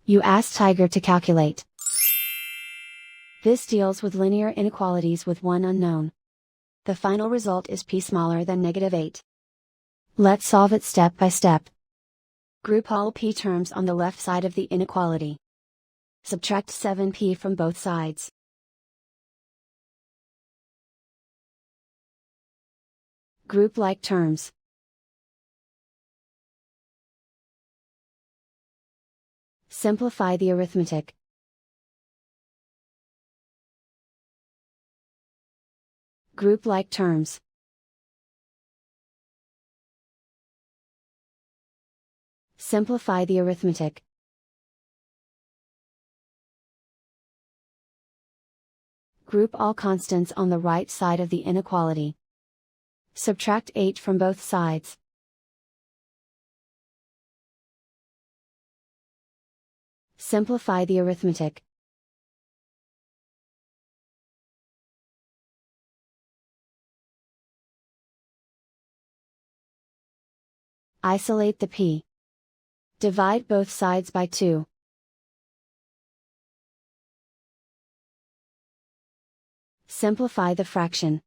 You ask Tiger to calculate. This deals with linear inequalities with one unknown. The final result is p smaller than -8. Let's solve it step by step. Group all p terms on the left side of the inequality. Subtract 7p from both sides. Group like terms. Simplify the arithmetic. Group like terms. Simplify the arithmetic. Group all constants on the right side of the inequality. Subtract 8 from both sides. Simplify the arithmetic. Isolate the p. Divide both sides by 2. Simplify the fraction.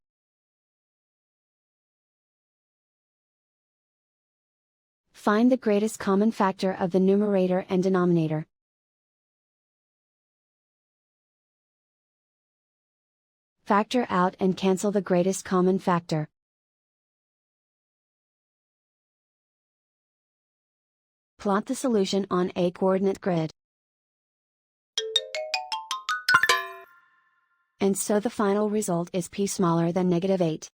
Find the greatest common factor of the numerator and denominator. Factor out and cancel the greatest common factor. Plot the solution on a coordinate grid. And so the final result is p smaller than -8.